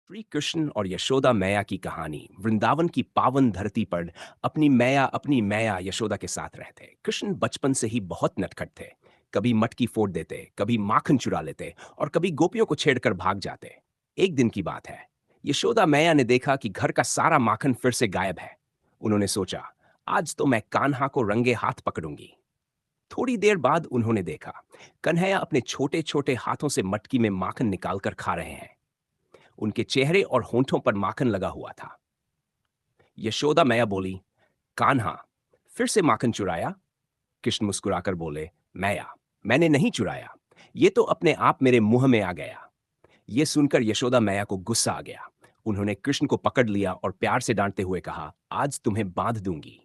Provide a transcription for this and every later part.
श्री कृष्ण और यशोदा मैया की कहानी वृंदावन की पावन धरती पर अपनी मैया यशोदा के साथ रहते। कृष्ण बचपन से ही बहुत नटखट थे। कभी मटकी फोड़ देते, कभी माखन चुरा लेते और कभी गोपियों को छेड़कर भाग जाते। एक दिन की बात है, यशोदा मैया ने देखा कि घर का सारा माखन फिर से गायब है। उन्होंने सोचा, आज तो मैं कान्हा को रंगे हाथ पकड़ूंगी। थोड़ी देर बाद उन्होंने देखा, कन्हैया अपने छोटे छोटे हाथों से मटकी में माखन निकालकर खा रहे हैं। उनके चेहरे और होंठों पर माखन लगा हुआ था। यशोदा मैया बोली, कान्हा, फिर से माखन चुराया? कृष्ण मुस्कुराकर बोले, मैया, मैंने नहीं चुराया, ये तो अपने आप मेरे मुंह में आ गया। ये सुनकर यशोदा मैया को गुस्सा आ गया। उन्होंने कृष्ण को पकड़ लिया और प्यार से डांटते हुए कहा, आज तुम्हें बांध दूंगी।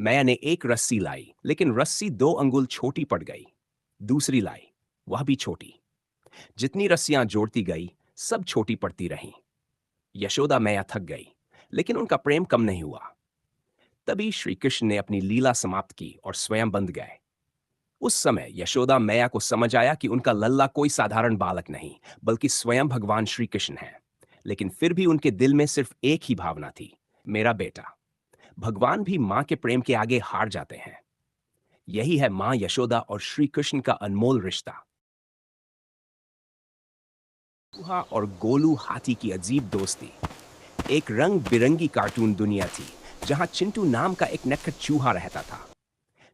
मैया ने एक रस्सी लाई, लेकिन रस्सी 2 अंगुल छोटी पड़ गई। दूसरी लाई, वह भी छोटी। जितनी रस्सियां जोड़ती गई, सब छोटी पड़ती रहीं। यशोदा मैया थक गई, लेकिन उनका प्रेम कम नहीं हुआ। तभी श्री कृष्ण ने अपनी लीला समाप्त की और स्वयं बंध गए। उस समय यशोदा मैया को समझ आया कि उनका लल्ला कोई साधारण बालक नहीं, बल्कि स्वयं भगवान श्री कृष्ण है। लेकिन फिर भी उनके दिल में सिर्फ एक ही भावना थी, मेरा बेटा। भगवान भी मां के प्रेम के आगे हार जाते हैं। यही है मां यशोदा और श्री कृष्ण का अनमोल रिश्ता। चूहा और गोलू हाथी की अजीब दोस्ती। एक रंग बिरंगी कार्टून दुनिया थी, जहां चिंटू नाम का एक नटखट चूहा रहता था।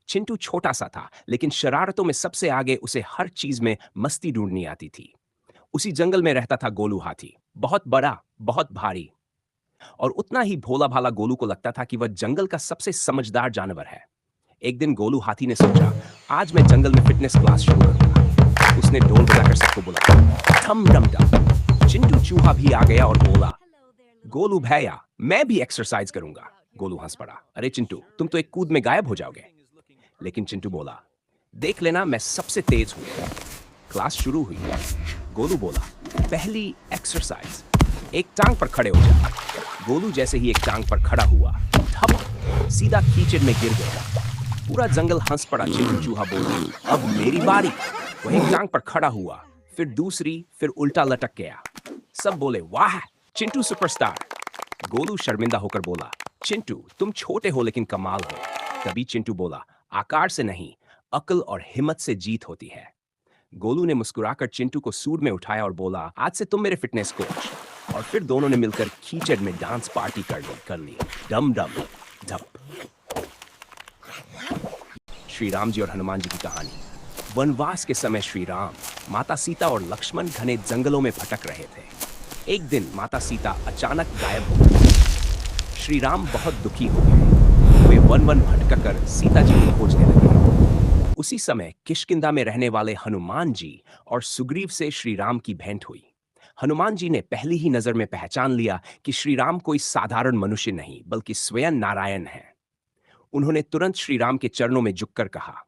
चिंटू छोटा सा था, लेकिन शरारतों में सबसे आगे। उसे हर चीज में मस्ती ढूंढनी आती थी। उसी जंगल में रहता था गोलू हाथी, बहुत बड़ा, बहुत भारी। और उतना ही भोला भाला गोलू को लगता था कि वह जंगल का सबसे समझदार जानवर है। एक दिन गोलू हाथी ने सोचा, आज मैं जंगल में फिटनेस क्लास शुरू करूंगा। उसने ढोल बजाकर सबको बुलाया, ठम डम डम। चिंटू चूहा भी आ गया और बोला, गोलू भैया, मैं भी एक्सरसाइज करूंगा। गोलू हंस पड़ा, अरे चिंटू, तुम तो एक कूद में गायब हो जाओगे। लेकिन चिंटू बोला, देख लेना, मैं सबसे तेज हूं। क्लास शुरू हुई। गोलू बोला, पहली एक्सरसाइज, एक टांग पर खड़े हो जा। गोलू जैसे ही एक टांग पर खड़ा हुआ, ठप, सीधा कीचड़ में गिर गया। पूरा जंगल हंस पड़ा। चिंटू चूहा बोला, अब मेरी बारी। वह एक टांग पर खड़ा हुआ, फिर दूसरी, फिर उल्टा लटक गया। सब बोले, वाह, चिंटू सुपरस्टार। गोलू शर्मिंदा होकर बोला, चिंटू, तुम छोटे हो लेकिन कमाल हो। तभी चिंटू बोला, आकार से नहीं, अक्ल और हिम्मत से जीत होती है। गोलू ने मुस्कुराकर चिंटू को सूर में उठाया और बोला, आज से तुम मेरे फिटनेस कोच। और फिर दोनों ने मिलकर कीचड़ में डांस पार्टी कर ली। डम डम धप। श्री राम जी और हनुमान जी की कहानी। वनवास के समय श्री राम, माता सीता और लक्ष्मण घने जंगलों में भटक रहे थे। एक दिन माता सीता अचानक गायब हो गई। श्री राम बहुत दुखी हो गए। Way one one भटककर Sita ji को खोजने लगे। उसी समय किष्किंधा में रहने वाले हनुमान जी और सुग्रीव से श्री राम की भेंट हुई। हनुमान जी ने पहली ही नजर में पहचान लिया कि श्री राम कोई साधारण मनुष्य नहीं, बल्कि स्वयं नारायण है। उन्होंने तुरंत श्री राम के चरणों में झुककर कहा,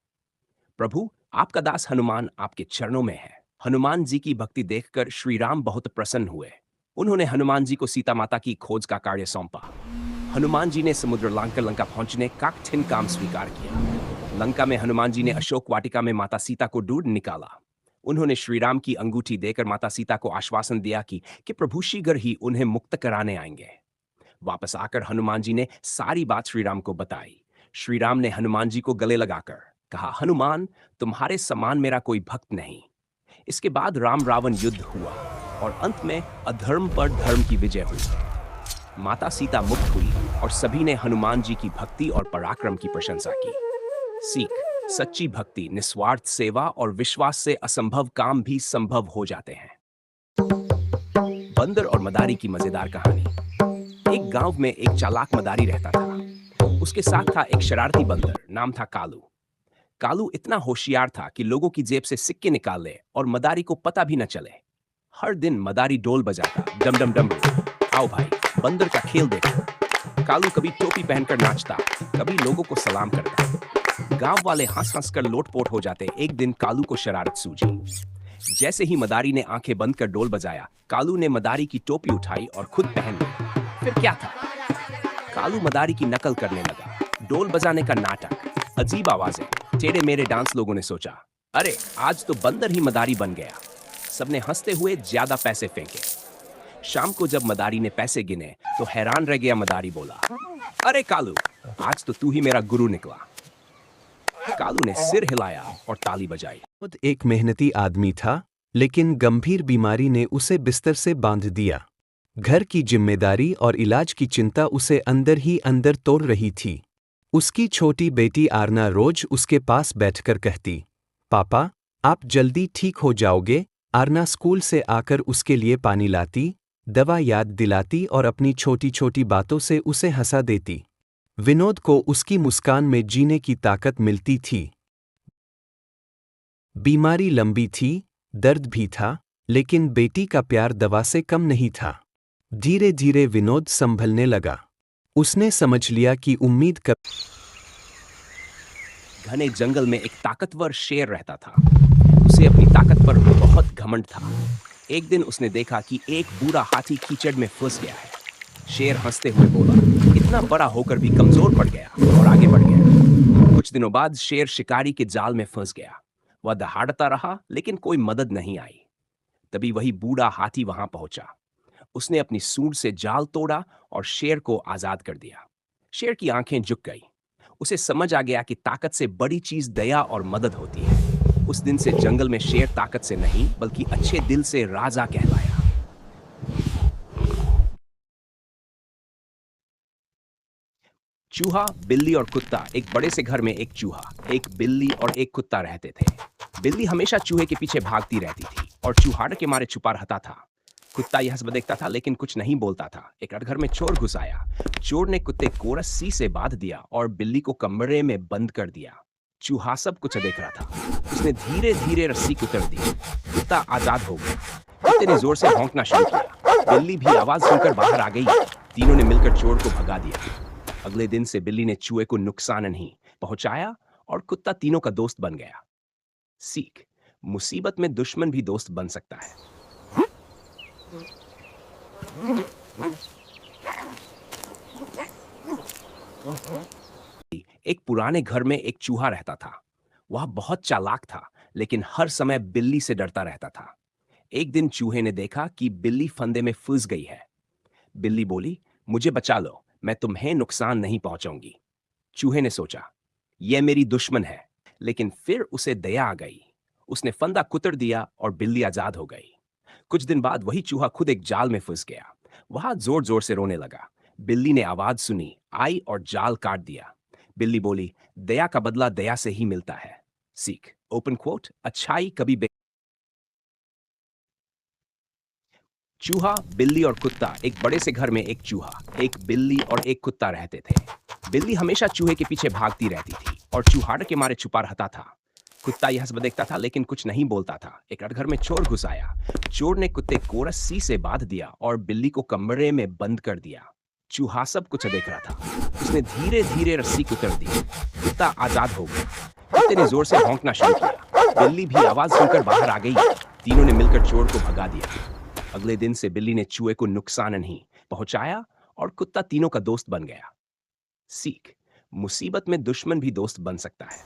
प्रभु, आपका दास हनुमान आपके चरणों में है। हनुमान जी की भक्ति देखकर श्री राम बहुत प्रसन्न हुए। उन्होंने हनुमान जी को सीता माता की खोज का कार्य सौंपा। हनुमान जी ने समुद्र लांघकर लंका पहुंचने का कठिन काम स्वीकार किया। लंका में हनुमान जी ने अशोक वाटिका में माता सीता को ढूंढ निकाला। उन्होंने श्री राम की अंगूठी देकर माता सीता को आश्वासन दिया कि प्रभु शीघ्र ही उन्हें मुक्त कराने आएंगे। वापस आकर हनुमान जी ने सारी बात श्री राम को बताई। श्री राम ने हनुमान जी को गले लगाकर कहा, हनुमान, तुम्हारे समान मेरा कोई भक्त नहीं। इसके बाद राम रावण युद्ध हुआ और अंत में अधर्म पर धर्म की विजय हुई। माता सीता मुक्त हुई और सभी ने हनुमान जी की भक्ति और पराक्रम की प्रशंसा की। सीख, सच्ची भक्ति, निस्वार्थ सेवा और विश्वास से असंभव काम भी संभव हो जाते हैं। बंदर और मदारी की मजेदार कहानी। एक गांव में एक चालाक मदारी रहता था। उसके साथ था एक शरारती बंदर, नाम था कालू। कालू इतना होशियार था कि लोगों की जेब से सिक्के निकाल ले और मदारी को पता भी न चले। हर दिन मदारी ढोल बजाता, डम डम डम। आओ भाई, बंदर का खेल देखो। कालू कभी टोपी पहनकर नाचता, कभी लोगों को सलाम करता। गांव वाले हंस हंस कर लोटपोट हो जाते। एक दिन कालू को शरारत सूझी। जैसे ही मदारी ने आंखें बंद कर ढोल बजाया, कालू ने मदारी की टोपी उठाई और खुद पहन ली। फिर क्या था, कालू मदारी की नकल करने लगा। ढोल बजाने का नाटक, अजीब आवाजें, टेढ़े मेढ़े डांस। लोगों ने सोचा, अरे आज तो बंदर ही मदारी बन गया। सबने हंसते हुए ज्यादा पैसे फेंके। शाम को जब मदारी ने पैसे गिने तो हैरान रह गया। मदारी बोला, अरे कालू, आज तो तू ही मेरा गुरु निकला। कालू ने सिर हिलाया और ताली बजाई। खुद एक मेहनती आदमी था, लेकिन गंभीर बीमारी ने उसे बिस्तर से बांध दिया। घर की जिम्मेदारी और इलाज की चिंता उसे अंदर ही अंदर तोड़ रही थी। उसकी छोटी बेटी आरना रोज उसके पास बैठकर कहती, पापा, आप जल्दी ठीक हो जाओगे। आरना स्कूल से आकर उसके लिए पानी लाती, दवा याद दिलाती और अपनी छोटी छोटी बातों से उसे हंसा देती। विनोद को उसकी मुस्कान में जीने की ताकत मिलती थी। बीमारी लंबी थी, दर्द भी था, लेकिन बेटी का प्यार दवा से कम नहीं था। धीरे धीरे विनोद संभलने लगा। उसने समझ लिया कि उम्मीद कब। घने जंगल में एक ताकतवर शेर रहता था। उसे अपनी ताकत पर बहुत घमंड था। एक दिन उसने देखा कि एक बूढ़ा हाथी कीचड़ में फंस गया है। शेर हंसते हुए बोला, इतना बड़ा होकर भी कमजोर पड़ गया, और आगे बढ़ गया। कुछ दिनों बाद शेर शिकारी के जाल में फंस गया। वह दहाड़ता रहा, लेकिन कोई मदद नहीं आई। तभी वही बूढ़ा हाथी वहां पहुंचा। उसने अपनी सूंड से जाल तोड़ा और शेर को आजाद कर दिया। शेर की आंखें झुक गई। उसे समझ आ गया कि ताकत से बड़ी चीज दया और मदद होती है। उस दिन से जंगल में शेर ताकत से नहीं, बल्कि अच्छे दिल से राजा कहलाया। चूहा, बिल्ली और कुत्ता। एक बड़े से घर में एक चूहा, एक बिल्ली और एक कुत्ता रहते थे। बिल्ली हमेशा चूहे के पीछे भागती रहती थी और चूहाड़ के मारे छुपा रहता था। कुत्ता यह सब देखता था, लेकिन कुछ नहीं बोलता था। एक रात घर में चोर घुस आया। चोर ने कुत्ते को रस्सी से बांध दिया और बिल्ली को कमरे में बंद कर दिया। चूहा सब कुछ देख रहा था। उसने धीरे धीरे रस्सी कुतर दी। कुत्ता आजाद हो गया। कुत्ते ने जोर से भौंकना शुरू किया। बिल्ली भी आवाज सुनकर बाहर आ गई। तीनों ने मिलकर चोर को भगा दिया। अगले दिन से बिल्ली ने चूहे को नुकसान नहीं पहुंचाया और कुत्ता तीनों का दोस्त बन गया। सीख, मुसीबत में दुश्मन भी दोस्त बन सकता है। एक पुराने घर में एक चूहा रहता था। वह बहुत चालाक था, लेकिन हर समय बिल्ली से डरता रहता था। एक दिन चूहे ने देखा कि बिल्ली फंदे में फंस गई है। बिल्ली बोली, मुझे बचा लो, मैं तुम्हें नुकसान नहीं पहुंचाऊंगी। चूहे ने सोचा, यह मेरी दुश्मन है, लेकिन फिर उसे दया आ गई। उसने फंदा कुतर दिया और बिल्ली आजाद हो गई। कुछ दिन बाद वही चूहा खुद एक जाल में फंस गया। वह जोर जोर से रोने लगा। बिल्ली ने आवाज सुनी, आई और जाल काट दिया। बिल्ली बोली, दया का बदला दया से ही मिलता है। सीख, ओपन कोट, अच्छाई कभी चूहा, बिल्ली और कुत्ता। एक बड़े से घर में एक चूहा, एक बिल्ली और एक कुत्ता रहते थे। बिल्ली हमेशा चूहे के पीछे भागती रहती थी और चूहाड़ के मारे छुपा रहता था। कुत्ता यह सब देखता था, लेकिन कुछ नहीं बोलता था। एक रात घर में चोर घुस आया। चोर ने कुत्ते को रस्सी से बांध दिया और बिल्ली को कमरे में बंद कर दिया। चूहा सब कुछ देख रहा था। उसने धीरे धीरे रस्सी कुतर दी। कुत्ता आजाद हो गया। कुत्ते ने जोर से भौंकना शुरू किया। बिल्ली भी आवाज सुनकर बाहर आ गई। तीनों ने मिलकर चोर को भगा दिया। अगले दिन से बिल्ली ने चूहे को नुकसान नहीं पहुंचाया और कुत्ता तीनों का दोस्त बन गया। सीख, मुसीबत में दुश्मन भी दोस्त बन सकता है।